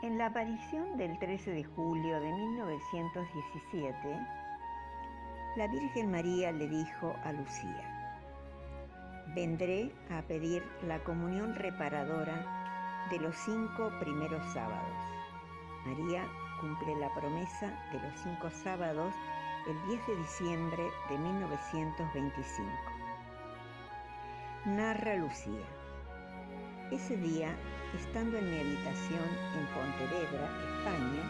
En la aparición del 13 de julio de 1917, la Virgen María le dijo a Lucía: vendré a pedir la comunión reparadora de los 5 primeros sábados. María cumple la promesa de los 5 sábados el 10 de diciembre de 1925. Narra Lucía: ese día, estando en mi habitación en Pontevedra, España,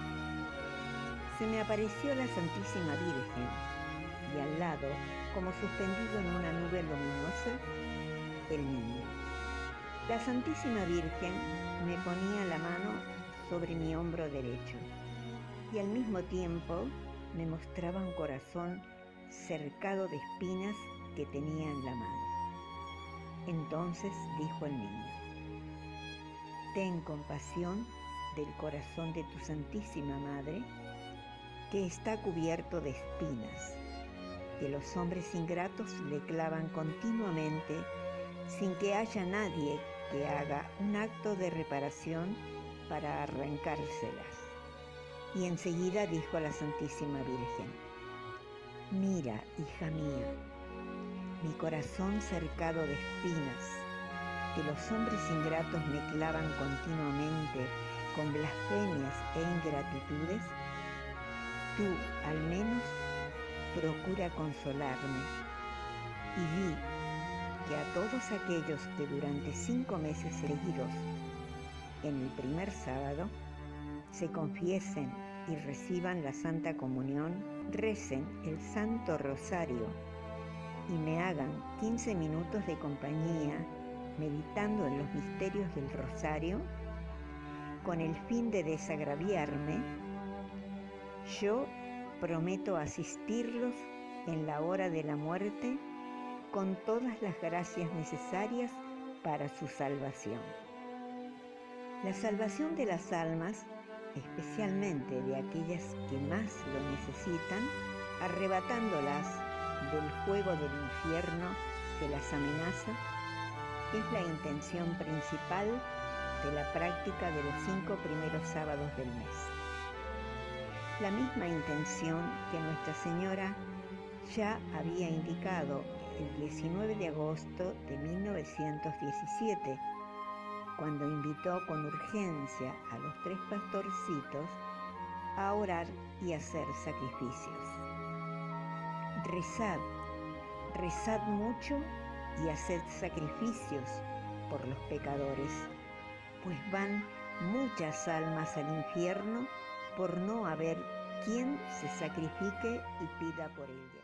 se me apareció la Santísima Virgen y al lado, como suspendido en una nube luminosa, el niño. La Santísima Virgen me ponía la mano sobre mi hombro derecho y al mismo tiempo me mostraba un corazón cercado de espinas que tenía en la mano. Entonces dijo el niño: ten compasión del corazón de tu Santísima Madre, que está cubierto de espinas, que los hombres ingratos le clavan continuamente sin que haya nadie que haga un acto de reparación para arrancárselas. Y enseguida dijo a la Santísima Virgen: mira, hija mía, mi corazón cercado de espinas, que los hombres ingratos me clavan continuamente con blasfemias e ingratitudes. Tú, al menos, procura consolarme y di que a todos aquellos que durante 5 meses seguidos, en el primer sábado, se confiesen y reciban la Santa Comunión, recen el Santo Rosario y me hagan 15 minutos de compañía meditando en los misterios del Rosario, con el fin de desagraviarme, yo prometo asistirlos en la hora de la muerte con todas las gracias necesarias para su salvación. La salvación de las almas, especialmente de aquellas que más lo necesitan, arrebatándolas del fuego del infierno que las amenaza, es la intención principal de la práctica de los 5 primeros sábados del mes. La misma intención que Nuestra Señora ya había indicado el 19 de agosto de 1917, cuando invitó con urgencia a los 3 pastorcitos a orar y hacer sacrificios. Rezad mucho y haced sacrificios por los pecadores, pues van muchas almas al infierno por no haber quien se sacrifique y pida por ellas.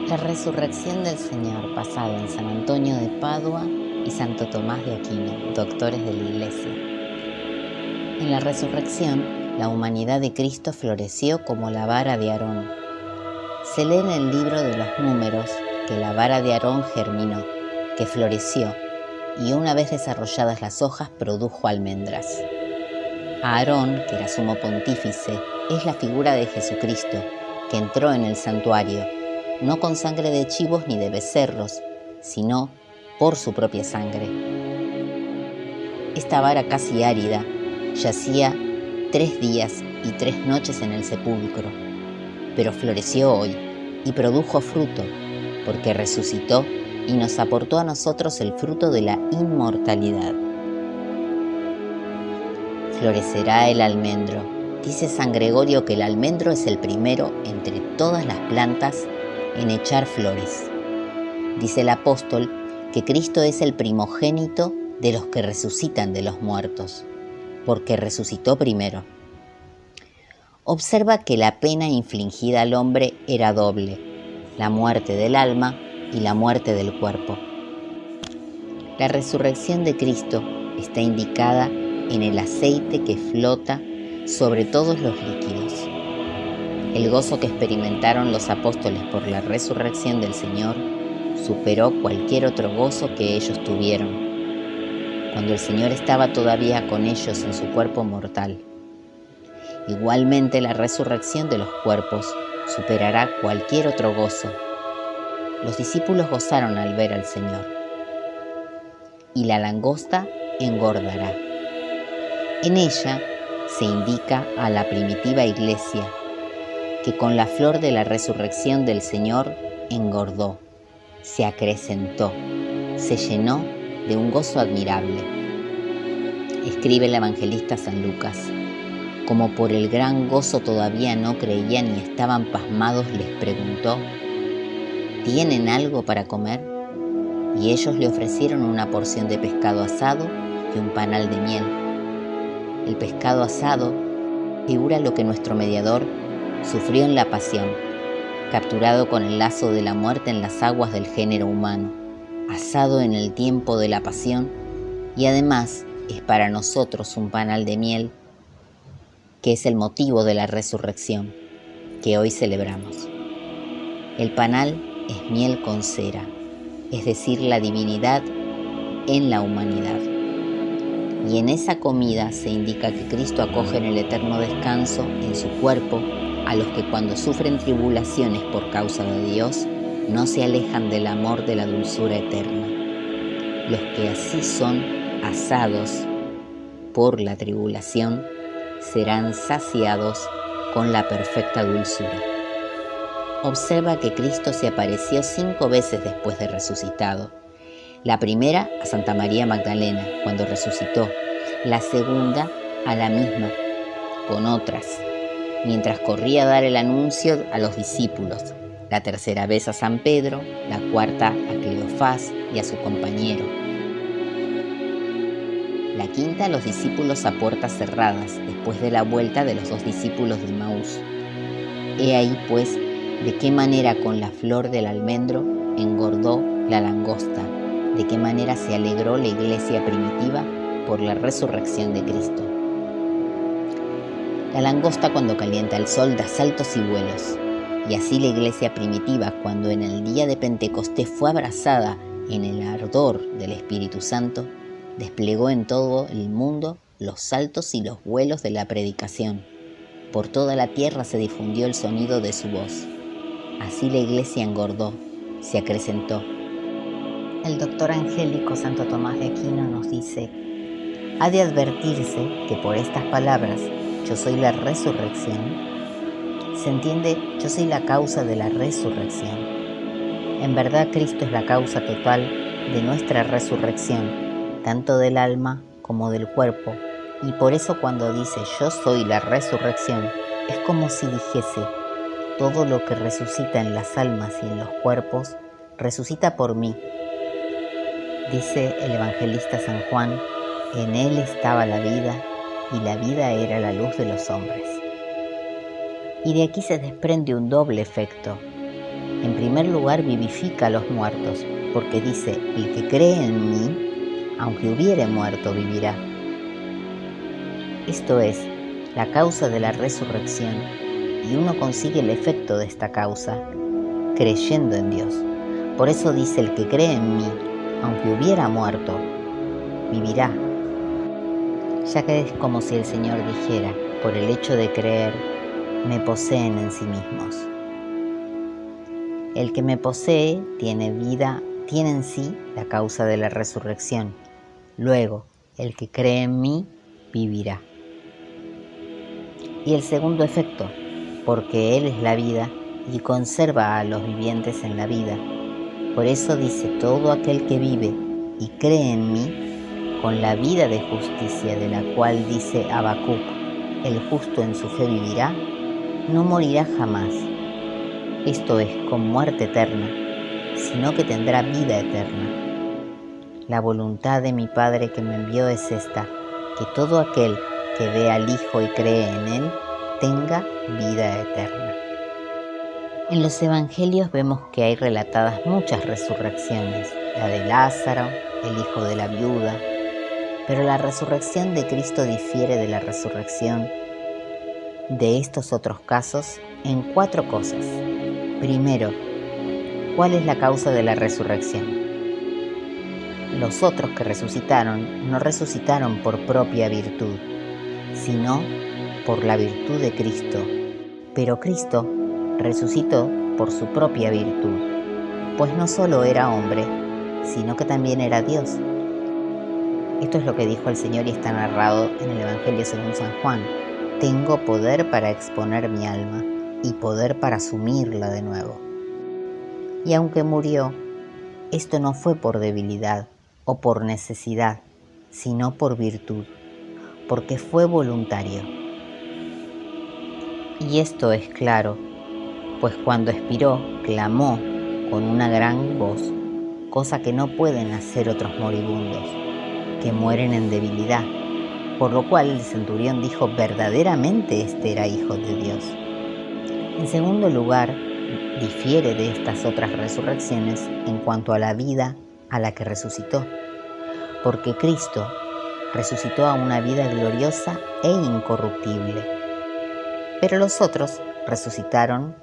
La resurrección del Señor, pasado en San Antonio de Padua y Santo Tomás de Aquino, doctores de la Iglesia. En la resurrección, la humanidad de Cristo floreció como la vara de Aarón. Se lee en el libro de los Números que la vara de Aarón germinó, que floreció, y una vez desarrolladas las hojas produjo almendras. Aarón, que era sumo pontífice, es la figura de Jesucristo, que entró en el santuario, no con sangre de chivos ni de becerros, sino por su propia sangre. Esta vara casi árida yacía 3 días y 3 noches en el sepulcro, pero floreció hoy y produjo fruto, porque resucitó y nos aportó a nosotros el fruto de la inmortalidad. Florecerá el almendro. Dice San Gregorio que el almendro es el primero entre todas las plantas en echar flores. Dice el apóstol que Cristo es el primogénito de los que resucitan de los muertos, porque resucitó primero. Observa que la pena infligida al hombre era doble, la muerte del alma y la muerte del cuerpo. La resurrección de Cristo está indicada en el aceite que flota sobre todos los líquidos. El gozo que experimentaron los apóstoles por la resurrección del Señor superó cualquier otro gozo que ellos tuvieron cuando el Señor estaba todavía con ellos en su cuerpo mortal. Igualmente, la resurrección de los cuerpos superará cualquier otro gozo. Los discípulos gozaron al ver al Señor. Y la langosta engordará. En ella se indica a la primitiva iglesia que con la flor de la resurrección del Señor engordó, se acrecentó, se llenó de un gozo admirable. Escribe el evangelista San Lucas: como por el gran gozo todavía no creían y estaban pasmados, les preguntó: ¿tienen algo para comer? Y ellos le ofrecieron una porción de pescado asado y un panal de miel. El pescado asado figura lo que nuestro mediador sufrió en la pasión, capturado con el lazo de la muerte en las aguas del género humano, asado en el tiempo de la pasión, y además es para nosotros un panal de miel, que es el motivo de la resurrección que hoy celebramos. El panal es miel con cera, es decir, la divinidad en la humanidad. Y en esa comida se indica que Cristo acoge en el eterno descanso en su cuerpo a los que cuando sufren tribulaciones por causa de Dios no se alejan del amor de la dulzura eterna. Los que así son asados por la tribulación serán saciados con la perfecta dulzura. Observa que Cristo se apareció 5 veces después de resucitado. La primera a Santa María Magdalena, cuando resucitó. La segunda a la misma, con otras, mientras corría a dar el anuncio a los discípulos. La tercera vez a San Pedro, la cuarta a Cleofás y a su compañero. La quinta a los discípulos a puertas cerradas, después de la vuelta de los 2 discípulos de Maús. He ahí, pues, de qué manera con la flor del almendro engordó la langosta, de qué manera se alegró la iglesia primitiva por la resurrección de Cristo. La langosta, cuando calienta el sol, da saltos y vuelos, y así la iglesia primitiva, cuando en el día de Pentecostés fue abrazada en el ardor del Espíritu Santo, desplegó en todo el mundo los saltos y los vuelos de la predicación. Por toda la tierra se difundió el sonido de su voz. Así la iglesia engordó, se acrecentó. El doctor angélico Santo Tomás de Aquino nos dice: ha de advertirse que por estas palabras, yo soy la resurrección, se entiende, yo soy la causa de la resurrección. En verdad, Cristo es la causa total de nuestra resurrección, tanto del alma como del cuerpo, y por eso cuando dice yo soy la resurrección, es como si dijese: todo lo que resucita en las almas y en los cuerpos, resucita por mí. Dice el evangelista San Juan: en él estaba la vida, y la vida era la luz de los hombres. Y de aquí se desprende un doble efecto. En primer lugar, vivifica a los muertos, porque dice: el que cree en mí, aunque hubiere muerto, vivirá. Esto es la causa de la resurrección, y uno consigue el efecto de esta causa creyendo en Dios. Por eso dice: el que cree en mí, aunque hubiera muerto, vivirá. Ya que es como si el Señor dijera: por el hecho de creer, me poseen en sí mismos. El que me posee tiene vida, tiene en sí la causa de la resurrección. Luego, el que cree en mí, vivirá. Y el segundo efecto, porque Él es la vida y conserva a los vivientes en la vida. Por eso dice: todo aquel que vive y cree en mí, con la vida de justicia de la cual dice Habacuc, el justo en su fe vivirá, no morirá jamás. Esto es, con muerte eterna, sino que tendrá vida eterna. La voluntad de mi Padre que me envió es esta, que todo aquel que ve al Hijo y cree en Él, tenga vida eterna. En los evangelios vemos que hay relatadas muchas resurrecciones, la de Lázaro, el hijo de la viuda, pero la resurrección de Cristo difiere de la resurrección de estos otros casos en 4 cosas. Primero, ¿cuál es la causa de la resurrección? Los otros que resucitaron no resucitaron por propia virtud, sino por la virtud de Cristo. Pero Cristo resucitó por su propia virtud, pues no solo era hombre, sino que también era Dios. Esto es lo que dijo el Señor y está narrado en el Evangelio según San Juan: tengo poder para exponer mi alma y poder para asumirla de nuevo. Y aunque murió, esto no fue por debilidad o por necesidad, sino por virtud, porque fue voluntario. Y esto es claro, pues cuando expiró, clamó con una gran voz, cosa que no pueden hacer otros moribundos, que mueren en debilidad, por lo cual el centurión dijo: verdaderamente este era Hijo de Dios. En segundo lugar, difiere de estas otras resurrecciones en cuanto a la vida a la que resucitó, porque Cristo resucitó a una vida gloriosa e incorruptible, pero los otros resucitaron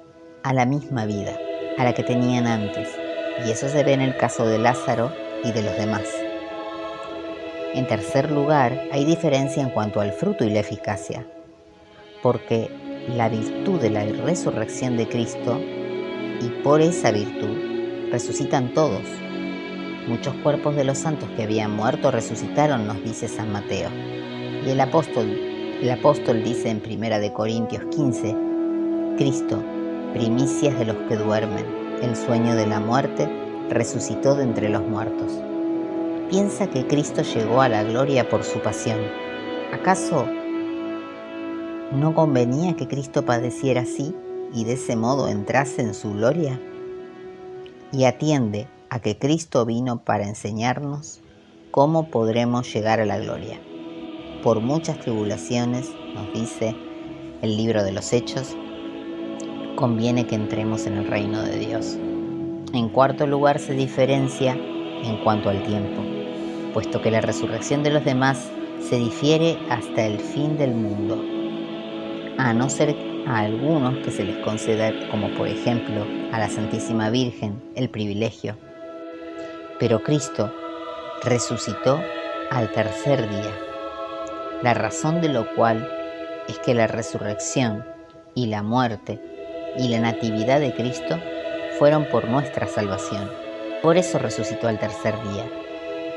a la misma vida, a la que tenían antes, y eso se ve en el caso de Lázaro y de los demás. En tercer lugar, hay diferencia en cuanto al fruto y la eficacia, porque la virtud de la resurrección de Cristo, y por esa virtud resucitan todos. Muchos cuerpos de los santos que habían muerto resucitaron, nos dice San Mateo. Y el apóstol dice en 1 Corintios 15, Cristo, primicias de los que duermen, el sueño de la muerte, resucitó de entre los muertos. Piensa que Cristo llegó a la gloria por su pasión. ¿Acaso no convenía que Cristo padeciera así y de ese modo entrase en su gloria? Y atiende a que Cristo vino para enseñarnos cómo podremos llegar a la gloria. Por muchas tribulaciones, nos dice el libro de los Hechos, conviene que entremos en el reino de Dios. En cuarto lugar, se diferencia en cuanto al tiempo, puesto que la resurrección de los demás se difiere hasta el fin del mundo, a no ser a algunos que se les conceda, como por ejemplo a la Santísima Virgen, el privilegio. Pero Cristo resucitó al tercer día, la razón de lo cual es que la resurrección y la muerte y la natividad de Cristo fueron por nuestra salvación. Por eso resucitó al tercer día,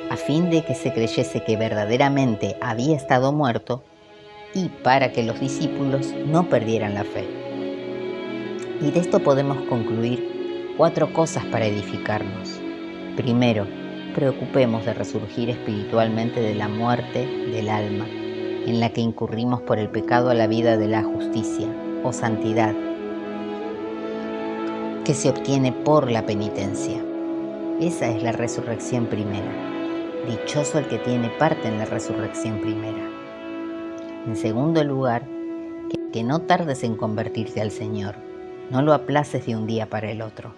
a fin de que se creyese que verdaderamente había estado muerto y para que los discípulos no perdieran la fe. Y de esto podemos concluir 4 cosas para edificarnos. Primero, preocupemos de resurgir espiritualmente de la muerte del alma, en la que incurrimos por el pecado a la vida de la justicia o santidad, que se obtiene por la penitencia. Esa es la resurrección primera. Dichoso el que tiene parte en la resurrección primera. En segundo lugar, que no tardes en convertirte al Señor, no lo aplaces de un día para el otro,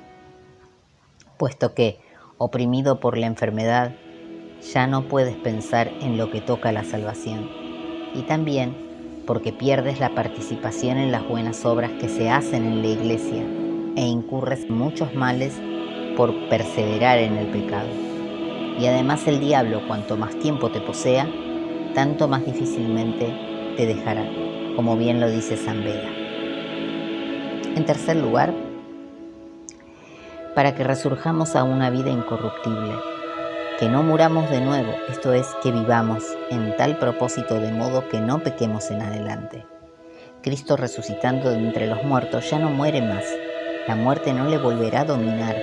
puesto que, oprimido por la enfermedad, ya no puedes pensar en lo que toca a la salvación, y también porque pierdes la participación en las buenas obras que se hacen en la iglesia e incurres muchos males por perseverar en el pecado. Y además el diablo, cuanto más tiempo te posea, tanto más difícilmente te dejará, como bien lo dice San Beda. En tercer lugar, para que resurjamos a una vida incorruptible, que no muramos de nuevo, esto es, que vivamos en tal propósito de modo que no pequemos en adelante, Cristo resucitando de entre los muertos ya no muere más. La muerte no le volverá a dominar.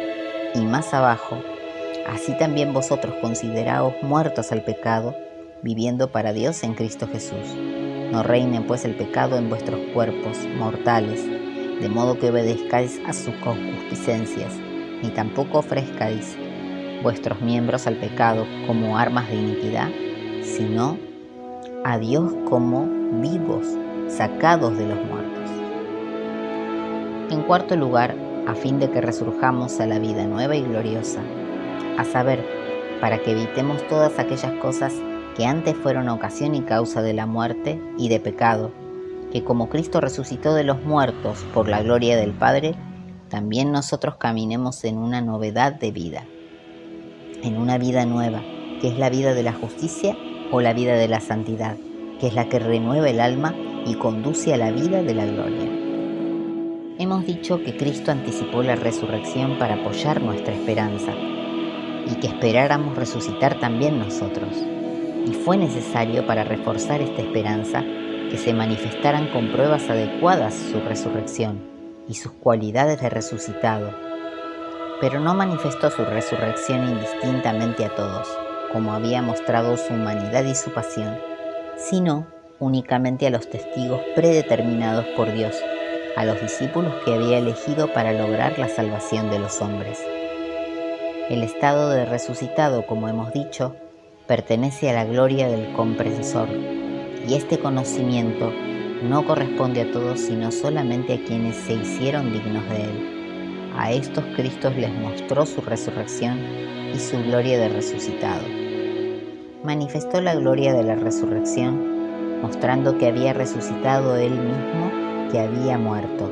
Y más abajo, así también vosotros consideraos muertos al pecado, viviendo para Dios en Cristo Jesús. No reine pues el pecado en vuestros cuerpos mortales, de modo que obedezcáis a sus concupiscencias, ni tampoco ofrezcáis vuestros miembros al pecado como armas de iniquidad, sino a Dios como vivos, sacados de los muertos. En cuarto lugar, a fin de que resurjamos a la vida nueva y gloriosa, a saber, para que evitemos todas aquellas cosas que antes fueron ocasión y causa de la muerte y de pecado, que como Cristo resucitó de los muertos por la gloria del Padre, también nosotros caminemos en una novedad de vida, en una vida nueva, que es la vida de la justicia o la vida de la santidad, que es la que renueva el alma y conduce a la vida de la gloria. Hemos dicho que Cristo anticipó la resurrección para apoyar nuestra esperanza y que esperáramos resucitar también nosotros. Y fue necesario para reforzar esta esperanza que se manifestaran con pruebas adecuadas su resurrección y sus cualidades de resucitado. Pero no manifestó su resurrección indistintamente a todos, como había mostrado su humanidad y su pasión, sino únicamente a los testigos predeterminados por Dios, a los discípulos que había elegido para lograr la salvación de los hombres. El estado de resucitado, como hemos dicho, pertenece a la gloria del comprensor, y este conocimiento no corresponde a todos, sino solamente a quienes se hicieron dignos de él. A estos Cristo les mostró su resurrección y su gloria de resucitado. Manifestó la gloria de la resurrección, mostrando que había resucitado él mismo, que había muerto,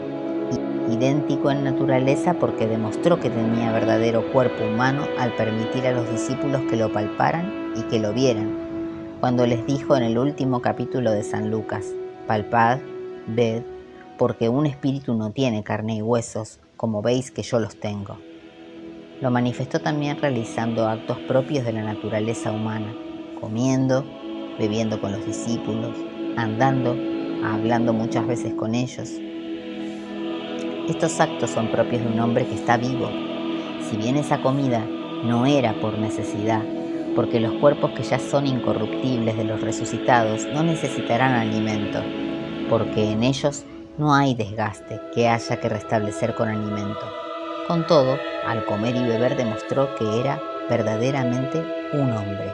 idéntico en naturaleza porque demostró que tenía verdadero cuerpo humano al permitir a los discípulos que lo palparan y que lo vieran, cuando les dijo en el último capítulo de San Lucas: palpad, ved, porque un espíritu no tiene carne y huesos, como veis que yo los tengo. Lo manifestó también realizando actos propios de la naturaleza humana, comiendo, bebiendo con los discípulos, andando, hablando muchas veces con ellos. Estos actos son propios de un hombre que está vivo. Si bien esa comida no era por necesidad, porque los cuerpos que ya son incorruptibles de los resucitados no necesitarán alimento, porque en ellos no hay desgaste que haya que restablecer con alimento. Con todo, al comer y beber demostró que era verdaderamente un hombre.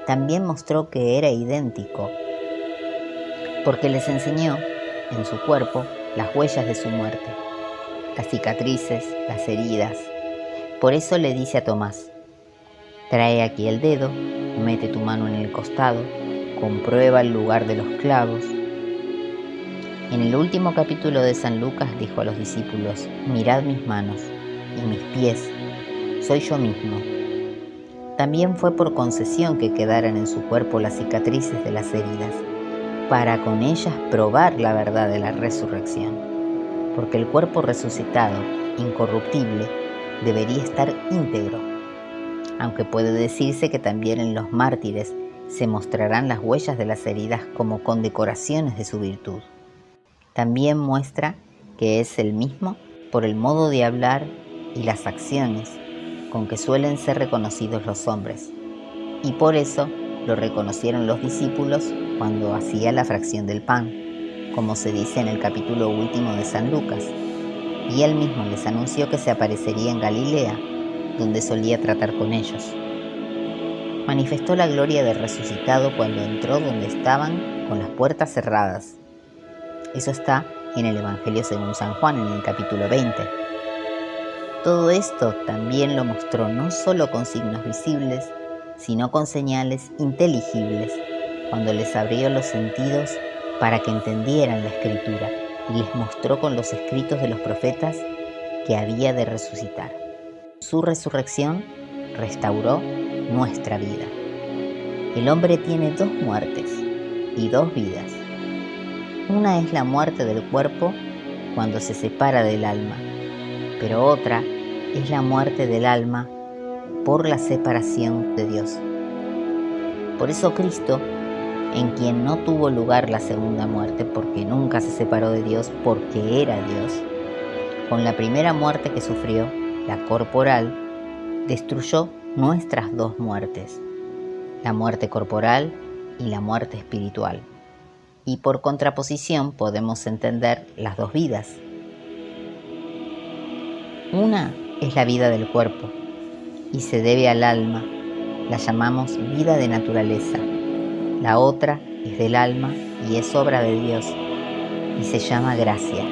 También mostró que era idéntico, porque les enseñó en su cuerpo las huellas de su muerte, las cicatrices, las heridas. Por eso le dice a Tomás: trae aquí el dedo, mete tu mano en el costado, comprueba el lugar de los clavos. En el último capítulo de San Lucas dijo a los discípulos: mirad mis manos y mis pies, soy yo mismo. También fue por concesión que quedaran en su cuerpo las cicatrices de las heridas, para con ellas probar la verdad de la resurrección, porque el cuerpo resucitado, incorruptible, debería estar íntegro, aunque puede decirse que también en los mártires se mostrarán las huellas de las heridas como condecoraciones de su virtud. También muestra que es el mismo por el modo de hablar y las acciones con que suelen ser reconocidos los hombres, y por eso lo reconocieron los discípulos cuando hacía la fracción del pan, como se dice en el capítulo último de San Lucas, y él mismo les anunció que se aparecería en Galilea, donde solía tratar con ellos. Manifestó la gloria del resucitado cuando entró donde estaban con las puertas cerradas. Eso está en el Evangelio según San Juan, en el capítulo 20. Todo esto también lo mostró no solo con signos visibles, sino con señales inteligibles, cuando les abrió los sentidos para que entendieran la Escritura y les mostró con los escritos de los profetas que había de resucitar. Su resurrección restauró nuestra vida. El hombre tiene dos muertes y dos vidas. Una es la muerte del cuerpo cuando se separa del alma, pero otra es la muerte del alma por la separación de Dios. Por eso Cristo en quien no tuvo lugar la segunda muerte, porque nunca se separó de Dios, porque era Dios, con la primera muerte que sufrió, la corporal, destruyó nuestras dos muertes, la muerte corporal y la muerte espiritual. Y por contraposición podemos entender las dos vidas. Una es la vida del cuerpo y se debe al alma, la llamamos vida de naturaleza. La otra es del alma y es obra de Dios y se llama gracia.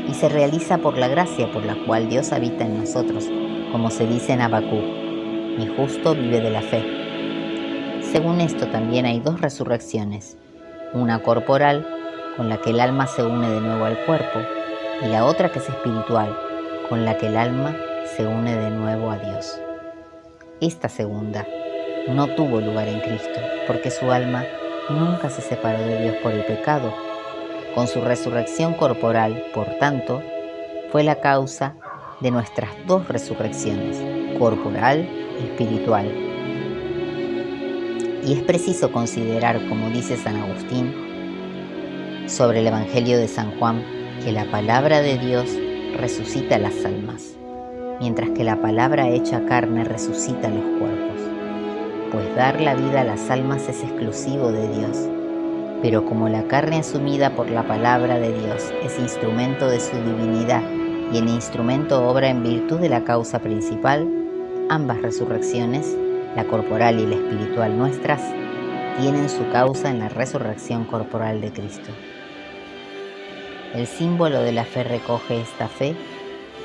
Y se realiza por la gracia por la cual Dios habita en nosotros, como se dice en Habacuc: mi justo vive de la fe. Según esto también hay dos resurrecciones, una corporal, con la que el alma se une de nuevo al cuerpo, y la otra que es espiritual, con la que el alma se une de nuevo a Dios. Esta segunda no tuvo lugar en Cristo, porque su alma nunca se separó de Dios por el pecado. Con su resurrección corporal, por tanto, fue la causa de nuestras dos resurrecciones, corporal y espiritual. Y es preciso considerar, como dice San Agustín sobre el Evangelio de San Juan, que la palabra de Dios resucita las almas, mientras que la palabra hecha carne resucita los cuerpos. Pues dar la vida a las almas es exclusivo de Dios, pero como la carne asumida por la palabra de Dios es instrumento de su divinidad y el instrumento obra en virtud de la causa principal, ambas resurrecciones, la corporal y la espiritual nuestras, tienen su causa en la resurrección corporal de Cristo. El símbolo de la fe recoge esta fe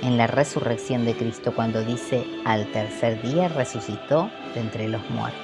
en la resurrección de Cristo cuando dice: al tercer día resucitó de entre los muertos.